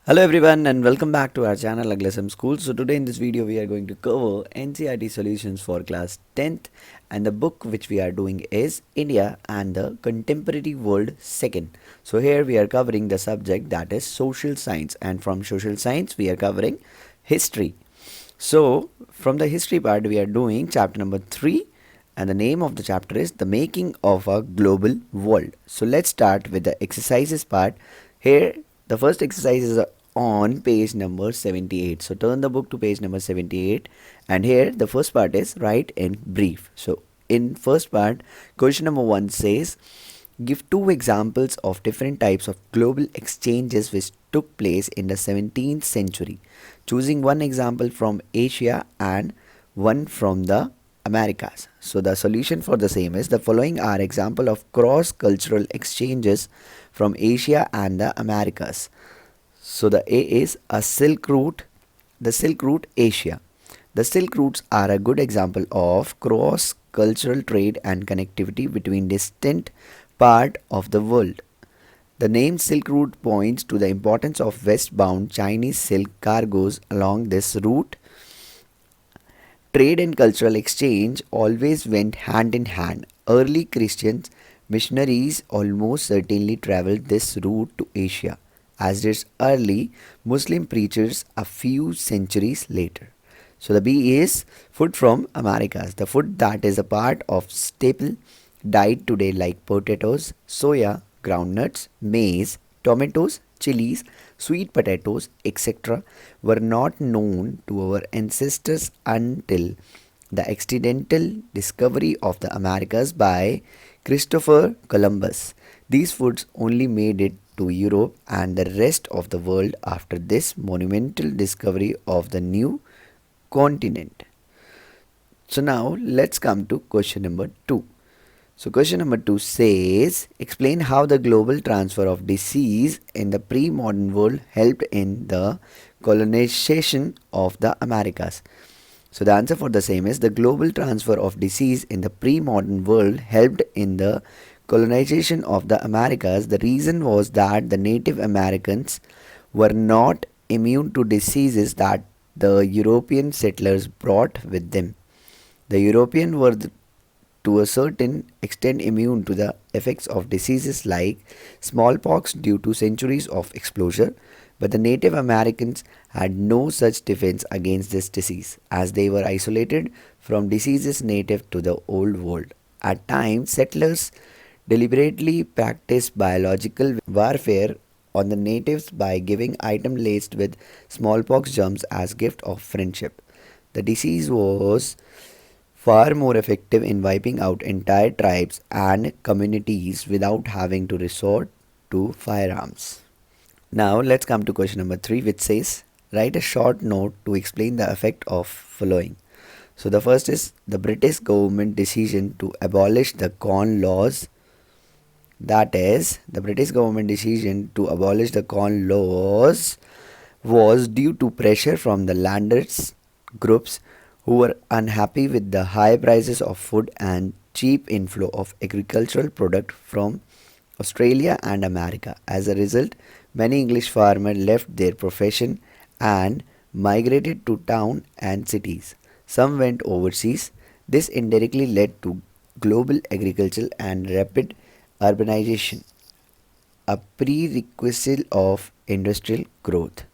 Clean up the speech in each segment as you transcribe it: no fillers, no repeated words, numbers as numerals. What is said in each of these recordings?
Hello everyone and welcome back to our channel AglaSem School. So today in this video we are going to cover NCERT solutions for class 10th, and the book which we are doing is India and the Contemporary World Second. So here we are covering the subject that is social science, and from social science we are covering history. So from the history part we are doing chapter number 3, and the name of the chapter is The Making of a Global World. So let's start with the exercises part. Here the first exercise is on page number 78. So turn the book to page number 78, and here the first part is write in brief. So in first part, question number 1 says give two examples of different types of global exchanges which took place in the 17th century, choosing one example from Asia and one from the Americas. So the solution for the same is the following are example of cross-cultural exchanges from Asia and the Americas. So the A is a Silk Route, the Silk Route Asia. The Silk Routes are a good example of cross-cultural trade and connectivity between distant parts of the world. The name Silk Route points to the importance of westbound Chinese silk cargoes along this route. Trade and cultural exchange always went hand in hand. Early Christian missionaries almost certainly traveled this route to Asia, as did early Muslim preachers a few centuries later. So the B is food from Americas. The food that is a part of staple diet today, like potatoes, soya, groundnuts, maize, tomatoes, chilies, sweet potatoes, etc., were not known to our ancestors until the accidental discovery of the Americas by Christopher Columbus. These foods only made it to Europe and the rest of the world after this monumental discovery of the new continent. So now let's come to question number 2. So question number 2 says explain how the global transfer of disease in the pre-modern world helped in the colonization of the Americas. So the answer for the same is the global transfer of disease in the pre-modern world helped in the colonization of the Americas. The reason was that the Native Americans were not immune to diseases that the European settlers brought with them. The Europeans were to a certain extent immune to the effects of diseases like smallpox due to centuries of exposure, but the Native Americans had no such defense against this disease, as they were isolated from diseases native to the Old World. At times, settlers deliberately practiced biological warfare on the natives by giving items laced with smallpox germs as gift of friendship. The disease was far more effective in wiping out entire tribes and communities without having to resort to firearms. Now let's come to question number 3, which says write a short note to explain the effect of following. So the first is the British government decision to abolish the corn laws. That is, the British government decision to abolish the corn laws was due to pressure from the landers groups who were unhappy with the high prices of food and cheap inflow of agricultural product from Australia and America. As a result, many English farmers left their profession and migrated to towns and cities. Some went overseas. This indirectly led to global agriculture and rapid urbanization, a prerequisite of industrial growth.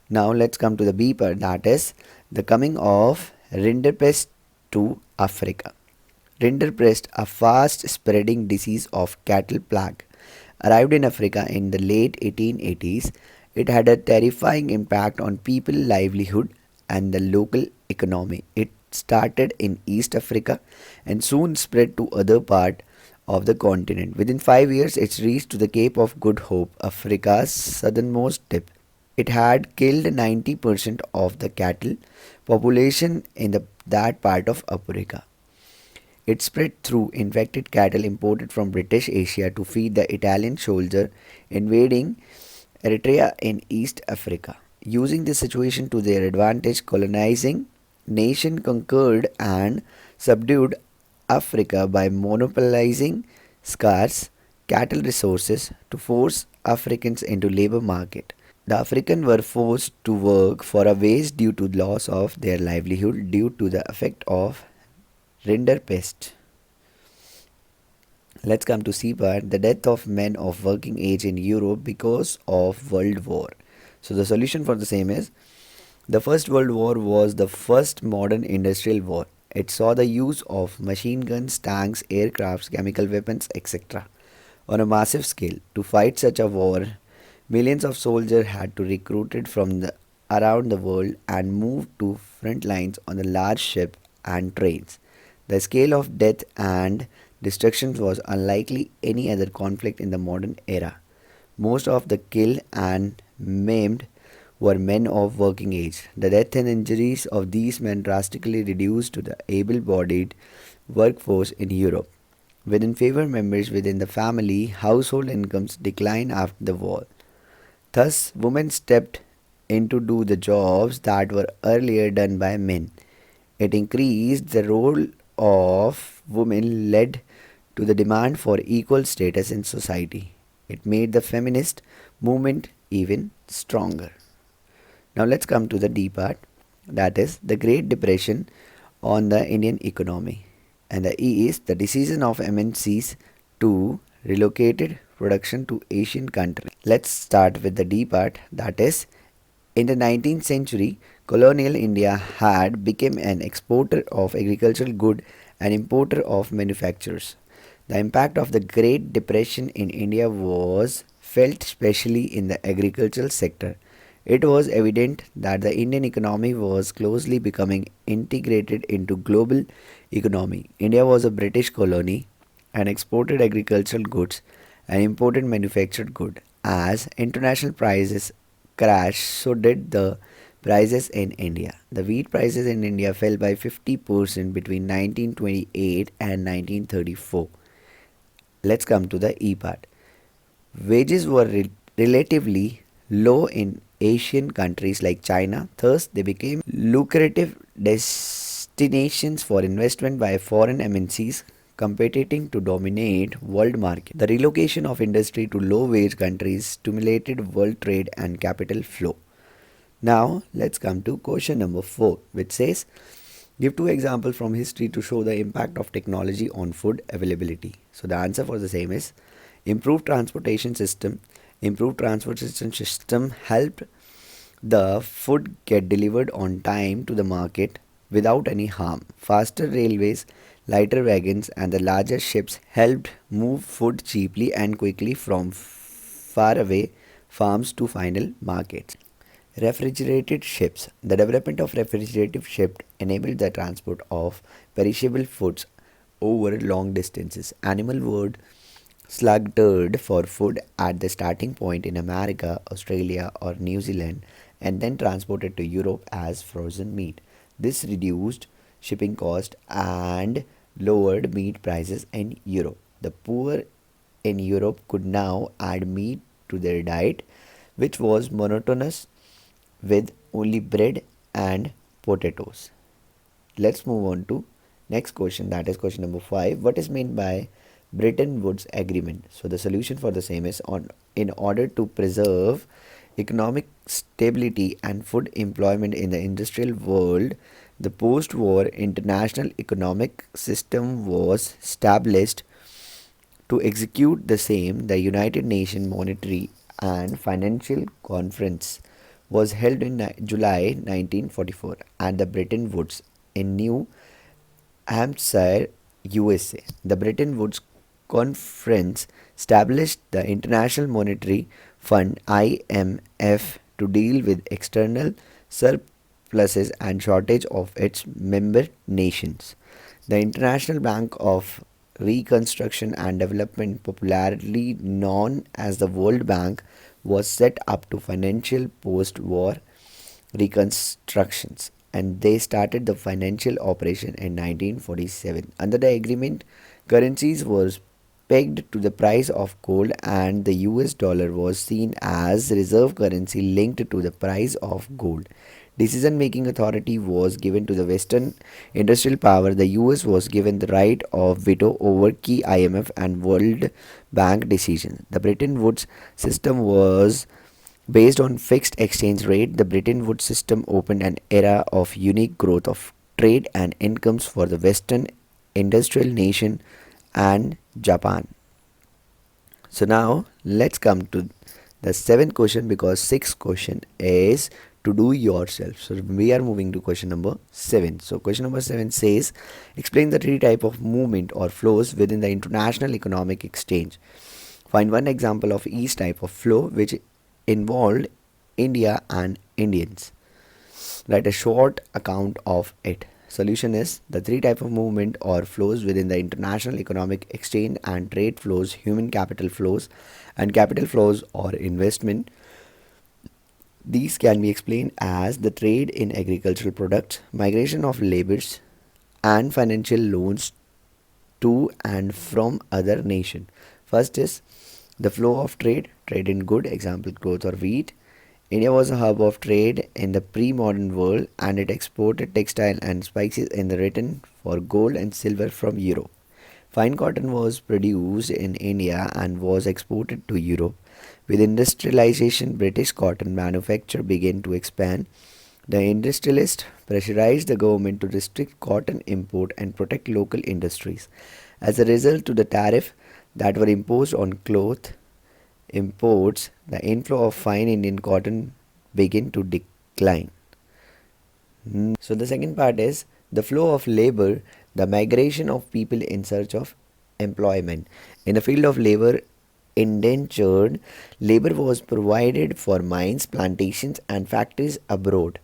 Now let's come to the B part, that is the coming of rinderpest to Africa. Rinderpest, a fast spreading disease of cattle plague, arrived in Africa in the late 1880s. It had a terrifying impact on people's livelihood and the local economy. It started in East Africa and soon spread to other parts of the continent. Within 5 years, it reached to the Cape of Good Hope, Africa's southernmost tip. It had killed 90% of the cattle population in that part of Africa. It spread through infected cattle imported from British Asia to feed the Italian soldier invading Eritrea in East Africa. Using this situation to their advantage, colonizing nation conquered and subdued Africa by monopolizing scarce cattle resources to force Africans into labor market. The African were forced to work for a wage due to loss of their livelihood due to the effect of rinderpest. Let's come to C part, the death of men of working age in Europe because of World War. So the solution for the same is the First World War was the first modern industrial war. It saw the use of machine guns, tanks, aircrafts, chemical weapons, etc. on a massive scale. To fight such a war, millions of soldiers had to recruited from around the world and moved to front lines on the large ships and trains. The scale of death and destruction was unlikely any other conflict in the modern era. Most of the killed and maimed were men of working age. The death and injuries of these men drastically reduced to the able bodied workforce in Europe. Within favor members within the family, household incomes declined after the war. Thus, women stepped in to do the jobs that were earlier done by men. It increased the role of women led to the demand for equal status in society. It made the feminist movement even stronger. Now let's come to the D part, that is the Great Depression on the Indian economy. And the E is the decision of MNCs to relocated production to Asian countries. Let's start with the D part, that is in the 19th century, colonial India had become an exporter of agricultural goods and importer of manufactures. The impact of the Great Depression in India was felt especially in the agricultural sector. It was evident that the Indian economy was closely becoming integrated into global economy. India was a British colony and exported agricultural goods and imported manufactured goods. As international prices crashed, so did the prices in India. The wheat prices in India fell by 50% between 1928 and 1934. Let's come to the E part. Wages were relatively low in Asian countries like China, thus they became lucrative destinations for investment by foreign MNCs competing to dominate world market. The relocation of industry to low-wage countries stimulated world trade and capital flow. Now let's come to question number 4, which says give 2 examples from history to show the impact of technology on food availability. So the answer for the same is improved transportation system. Improved transportation system helped the food get delivered on time to the market without any harm. Faster railways, lighter wagons, and the larger ships helped move food cheaply and quickly from far away farms to final markets. Refrigerated ships. The development of refrigerated ships enabled the transport of perishable foods over long distances. Animal were slaughtered for food at the starting point in America, Australia, or New Zealand and then transported to Europe as frozen meat. This reduced shipping cost and lowered meat prices in Europe. The poor in Europe could now add meat to their diet, which was monotonous with only bread and potatoes. Let's move on to next question, that is question number 5. What is meant by Bretton Woods Agreement? So the solution for the same is in order to preserve economic stability and food employment in the industrial world, the post-war international economic system was established. To execute the same, the United Nations Monetary and Financial Conference was held in July 1944 at the Bretton Woods in New Hampshire, USA. The Bretton Woods Conference established the International Monetary Fund (IMF) to deal with external surpluses and shortage of its member nations. The International Bank of Reconstruction and Development, popularly known as the World Bank, was set up to financial post-war reconstructions, and they started the financial operation in 1947. Under the agreement, currencies was pegged to the price of gold and the US dollar was seen as reserve currency linked to the price of gold. Decision-making authority was given to the Western industrial power. The US was given the right of veto over key IMF and World Bank decisions. The Bretton Woods system was Based on fixed exchange rate, the Bretton Woods system opened an era of unique growth of trade and incomes for the Western industrial nation and Japan. So now let's come to the seventh question, because sixth question is to do yourself. So we are moving to question number 7. So question number 7 says, explain the three type of movement or flows within the international economic exchange. Find one example of each type of flow which involved India and Indians. Write a short account of it. Solution is the three type of movement or flows within the international economic exchange and trade flows, human capital flows, and capital flows or investment. These can be explained as the trade in agricultural products, migration of laborers, and financial loans to and from other nation. First is the flow of trade, trade in good, example growth or wheat. India was a hub of trade in the pre-modern world, and it exported textile and spices in the return for gold and silver from Europe. Fine cotton was produced in India and was exported to Europe. With industrialization, British cotton manufacture began to expand. The industrialists pressurized the government to restrict cotton import and protect local industries. As a result to the tariff that were imposed on cloth imports, the inflow of fine Indian cotton began to decline. So the second part is the flow of labor, the migration of people in search of employment. In the field of labor, indentured labor was provided for mines, plantations, and factories abroad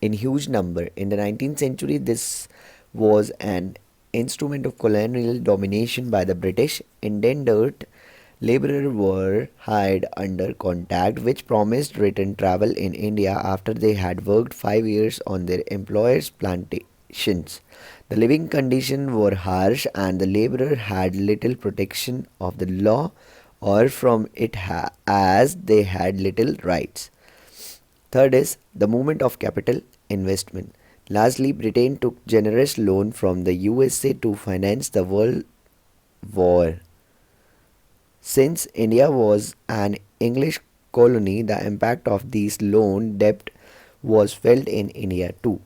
in huge number. In the 19th century, this was an instrument of colonial domination by the British. Indentured laborers were hired under contract which promised return travel in India after they had worked 5 years on their employers' plantations. The living conditions were harsh and the laborer had little protection of the law or from it as they had little rights. Third is the movement of capital investment. Lastly, Britain took generous loan from the USA to finance the World War. Since India was an English colony, the impact of these loan debt was felt in India too.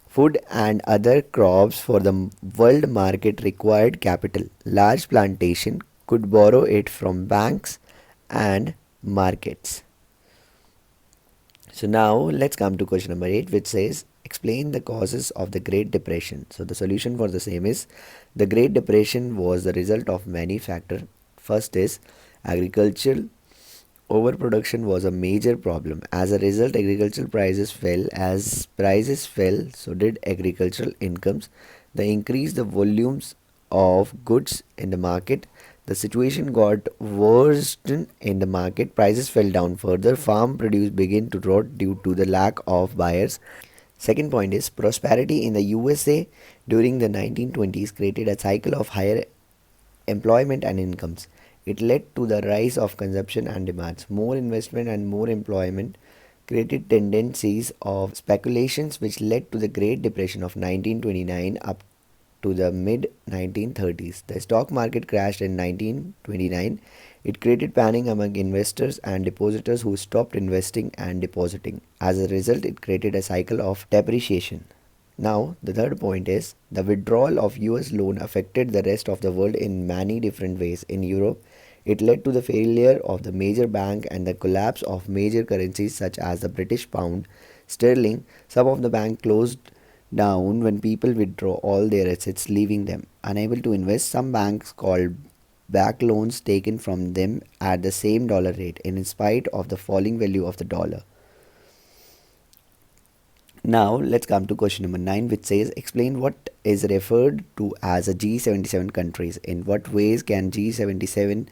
Food and other crops for the world market required capital. Large plantation could borrow it from banks and markets. So now let's come to question number 8, which says explain the causes of the Great Depression. So the solution for the same is the Great Depression was the result of many factors. First is agricultural overproduction was a major problem. As a result, agricultural prices fell. As prices fell, so did agricultural incomes. They increased the volumes of goods in the market. The situation got worse in the market. Prices fell down further. Farm produce began to rot due to the lack of buyers. Second point is prosperity in the USA during the 1920s created a cycle of higher employment and incomes. It led to the rise of consumption and demands. More investment and more employment created tendencies of speculations which led to the Great Depression of 1929 up to the mid 1930s. The stock market crashed in 1929. It created panic among investors and depositors who stopped investing and depositing. As a result, it created a cycle of depreciation. Now, the third point is the withdrawal of US loan affected the rest of the world in many different ways. In Europe, it led to the failure of the major bank and the collapse of major currencies such as the British pound, sterling. Some of the banks closed down when people withdraw all their assets, leaving them unable to invest. Some banks called back loans taken from them at the same dollar rate in spite of the falling value of the dollar. Now let's come to question number 9, which says explain what is referred to as a G77 countries. In what ways can G77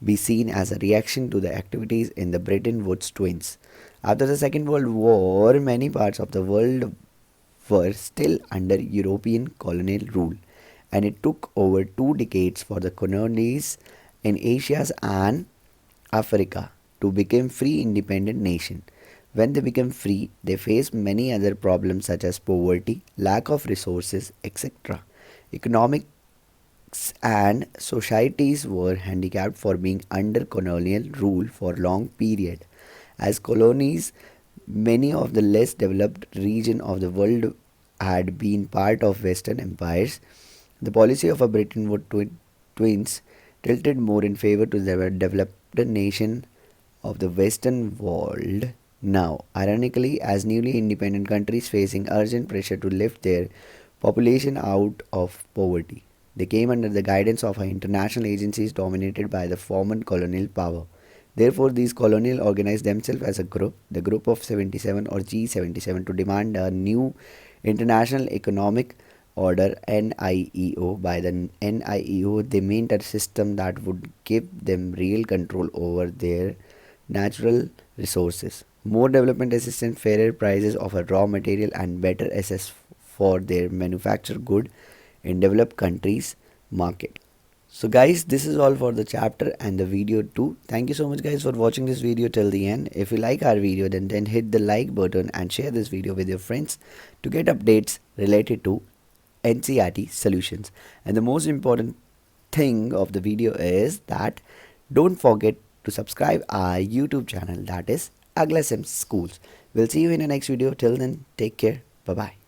be seen as a reaction to the activities in the Bretton Woods twins? After the Second World War, many parts of the world were still under European colonial rule, and it took over 2 decades for the colonies in Asia and Africa to become free independent nation. When they became free, they faced many other problems such as poverty, lack of resources, etc. Economics and societies were handicapped for being under colonial rule for long period. As colonies, many of the less developed regions of the world had been part of Western empires. The policy of a Bretton Woods twins tilted more in favor to the developed nation of the Western world. Now, ironically, as newly independent countries facing urgent pressure to lift their population out of poverty, they came under the guidance of international agencies dominated by the former colonial power. Therefore, these colonial organized themselves as a group, the Group of 77 or G77, to demand a new international economic order NIEO. By the NIEO, they meant a system that would give them real control over their natural resources, more development assistance, fairer prices of a raw material, and better access for their manufactured good in developed countries market. So guys, this is all for the chapter and the video too. Thank you so much guys for watching this video till the end. If you like our video, then hit the like button and share this video with your friends to get updates related to NCERT solutions. And the most important thing of the video is that don't forget to subscribe our YouTube channel, that is AglaSem Schools. We'll see you in the next video. Till then, take care. Bye bye.